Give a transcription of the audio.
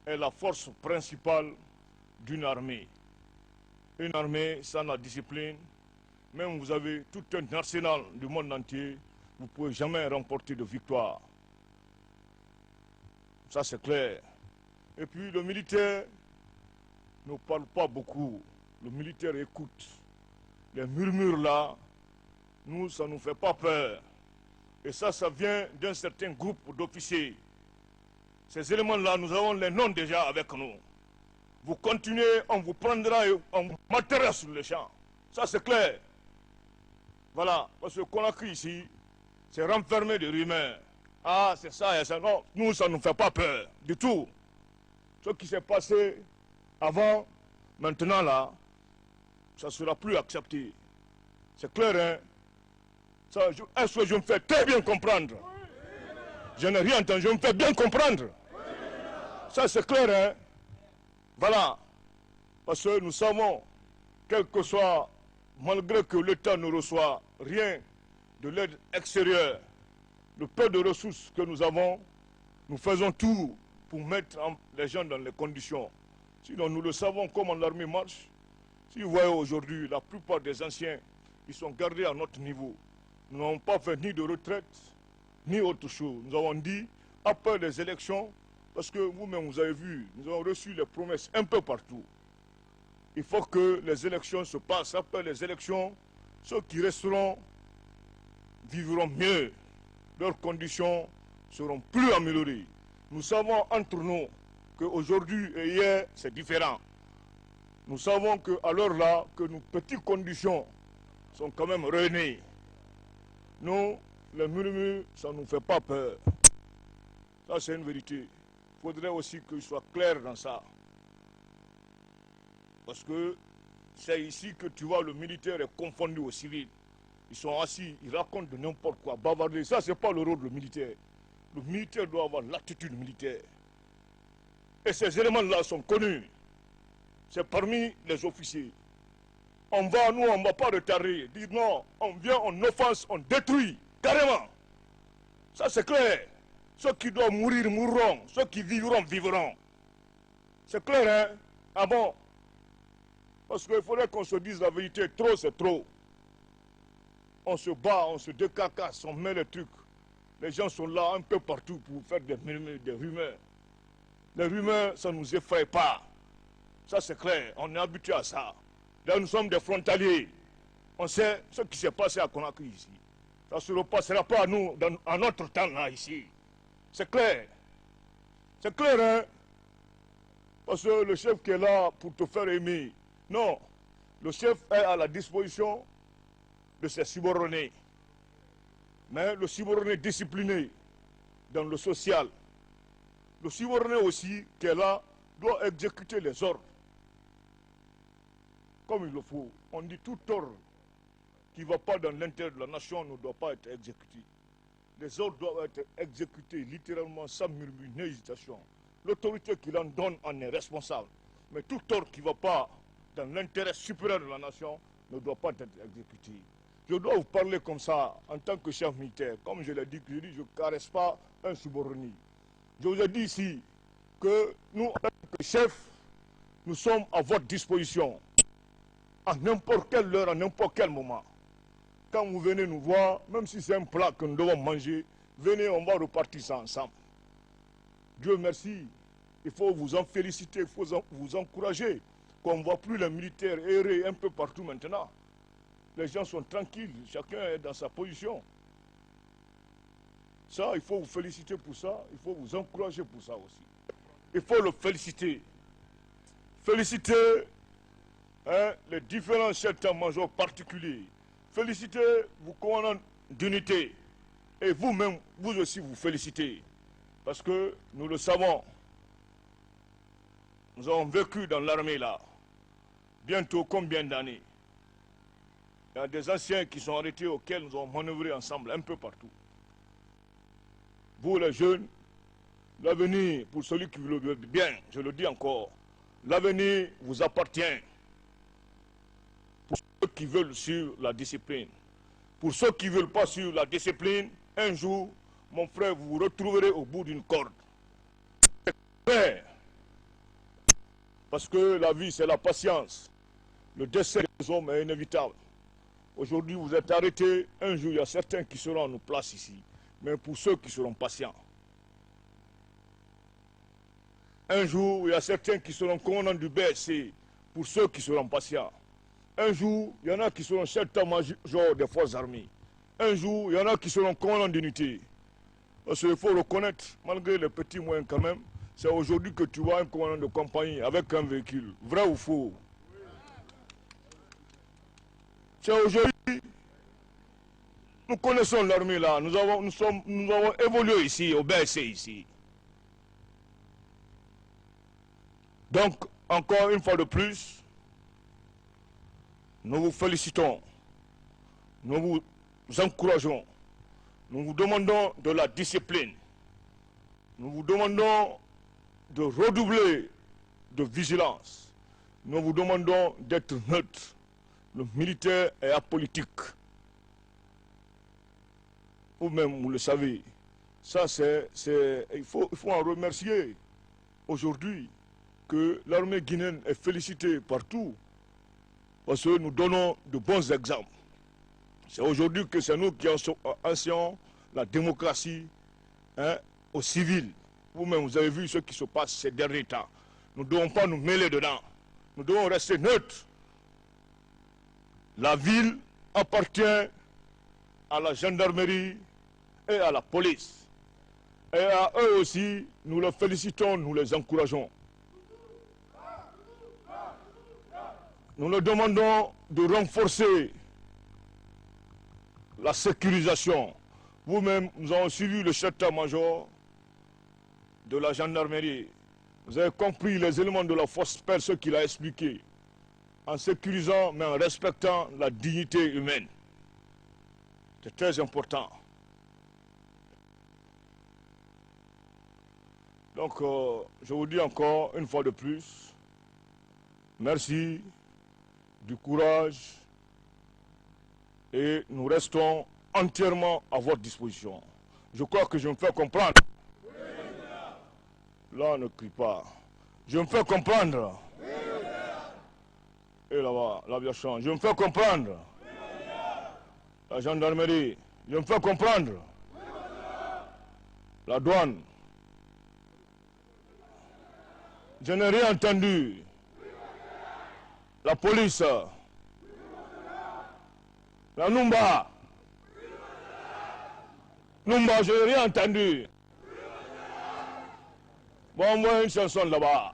est la force principale d'une armée. Une armée sans la discipline, même vous avez tout un arsenal du monde entier, vous ne pouvez jamais remporter de victoire. Ça c'est clair. Et puis le militaire ne parle pas beaucoup. Le militaire écoute. Les murmures là, nous, ça ne nous fait pas peur. Et ça vient d'un certain groupe d'officiers. Ces éléments-là, nous avons les noms déjà avec nous. Vous continuez, on vous prendra et on vous matera sur le champ. Ça c'est clair. Voilà, parce que Conakry ici, c'est renfermé de rumeurs. Ah, c'est ça et ça. Non, nous, ça ne nous fait pas peur du tout. Ce qui s'est passé avant, maintenant là, ça ne sera plus accepté. C'est clair, hein? Est-ce que je me fais très bien comprendre? Je n'ai rien entendu, je me fais bien comprendre. Ça c'est clair, hein? Voilà. Parce que nous savons, quel que soit, malgré que l'État ne reçoit rien de l'aide extérieure, le peu de ressources que nous avons, nous faisons tout pour mettre les gens dans les conditions. Sinon, nous le savons comment l'armée marche. Si vous voyez aujourd'hui, la plupart des anciens, ils sont gardés à notre niveau. Nous n'avons pas fait ni de retraite, ni autre chose. Nous avons dit, après les élections, parce que vous-même, vous avez vu, nous avons reçu les promesses un peu partout. Il faut que les élections se passent. Après les élections, ceux qui resteront vivront mieux. Leurs conditions seront plus améliorées. Nous savons entre nous qu'aujourd'hui et hier, c'est différent. Nous savons qu'à l'heure là, que nos petites conditions sont quand même réunies. Nous, les murmures, ça ne nous fait pas peur. Ça, c'est une vérité. Il faudrait aussi qu'il soit clair dans ça. Parce que c'est ici que tu vois le militaire est confondu au civil. Ils sont assis, ils racontent de n'importe quoi, bavarder. Ça, ce n'est pas le rôle du militaire. Le militaire doit avoir l'attitude militaire. Et ces éléments-là sont connus. C'est parmi les officiers. On va, nous, on ne va pas retarder. Dire non, on vient, on offense, on détruit. Carrément. Ça, c'est clair. Ceux qui doivent mourir, mourront. Ceux qui vivront, vivront. C'est clair, hein? Ah bon? Parce qu'il faudrait qu'on se dise la vérité. Trop, c'est trop. On se bat, on se décacasse, on met les trucs. Les gens sont là un peu partout pour faire des rumeurs. Les rumeurs, ça ne nous effraie pas. Ça, c'est clair. On est habitué à ça. Là, nous sommes des frontaliers. On sait ce qui s'est passé à Conakry ici. Ça ne se repassera pas à nous, à notre temps là, ici. C'est clair. C'est clair, hein? Parce que le chef qui est là pour te faire aimer. Non. Le chef est à la disposition de ses subordonnés. Mais le subordonné discipliné dans le social. Le subordonné aussi qui est là doit exécuter les ordres. Comme il le faut. On dit tout ordre qui ne va pas dans l'intérêt de la nation ne doit pas être exécuté. Les ordres doivent être exécutés littéralement sans murmure, ni hésitation. L'autorité qui l'en donne en est responsable. Mais tout ordre qui ne va pas dans l'intérêt supérieur de la nation ne doit pas être exécuté. Je dois vous parler comme ça en tant que chef militaire. Comme je l'ai dit, je ne caresse pas un subordonné. Je vous ai dit ici que nous, en tant que chef, nous sommes à votre disposition. À n'importe quelle heure, à n'importe quel moment. Quand vous venez nous voir, même si c'est un plat que nous devons manger, venez, on va repartir ça ensemble. Dieu merci. Il faut vous en féliciter, il faut vous encourager. Qu'on ne voit plus les militaires errer un peu partout maintenant. Les gens sont tranquilles, chacun est dans sa position. Ça, il faut vous féliciter pour ça, il faut vous encourager pour ça aussi. Il faut le féliciter. Féliciter les différents chefs d'état-major particuliers. Féliciter vos commandants d'unité. Et vous-même, vous aussi vous félicitez. Parce que nous le savons, nous avons vécu dans l'armée là, bientôt combien d'années? Il y a des anciens qui sont arrêtés auxquels nous avons manœuvré ensemble un peu partout. Vous les jeunes, l'avenir, pour celui qui veut le bien, je le dis encore, l'avenir vous appartient. Pour ceux qui veulent suivre la discipline. Pour ceux qui ne veulent pas suivre la discipline, un jour, mon frère, vous vous retrouverez au bout d'une corde. C'est clair. Parce que la vie, c'est la patience. Le décès des hommes est inévitable. Aujourd'hui, vous êtes arrêtés. Un jour, il y a certains qui seront à nos places ici. Mais pour ceux qui seront patients. Un jour, il y a certains qui seront commandants du BSC. Pour ceux qui seront patients. Un jour, il y en a qui seront chefs d'état-major des forces armées. Un jour, il y en a qui seront commandants d'unité. Parce qu'il faut reconnaître, malgré les petits moyens quand même, c'est aujourd'hui que tu vois un commandant de compagnie avec un véhicule. Vrai ou faux? C'est aujourd'hui. Nous connaissons l'armée là. Nous avons évolué ici, au BSC ici. Donc, encore une fois de plus, nous vous félicitons. Nous vous encourageons. Nous vous demandons de la discipline. Nous vous demandons de redoubler de vigilance. Nous vous demandons d'être neutre. Le militaire est apolitique. Vous-même, vous le savez. Ça, il faut en remercier aujourd'hui que l'armée guinéenne est félicitée partout parce que nous donnons de bons exemples. C'est aujourd'hui que c'est nous qui enseignons la démocratie aux civils. Vous-même, vous avez vu ce qui se passe ces derniers temps. Nous ne devons pas nous mêler dedans. Nous devons rester neutres. La ville appartient à la gendarmerie et à la police. Et à eux aussi, nous les félicitons, nous les encourageons. Nous leur demandons de renforcer la sécurisation. Vous-même, nous avons suivi le chef d'état-major de la gendarmerie. Vous avez compris les éléments de la force perse, ce qu'il a expliqué. En sécurisant, mais en respectant la dignité humaine. C'est très important. Donc, je vous dis encore une fois de plus, merci du courage et nous restons entièrement à votre disposition. Je crois que je me fais comprendre. Là, ne crie pas. Je me fais comprendre. Et là-bas, l'aviation, je me fais comprendre. La gendarmerie, je me fais comprendre. La douane, je n'ai rien entendu. La police, la Numba, je n'ai rien entendu. Bon, moi, une chanson là-bas.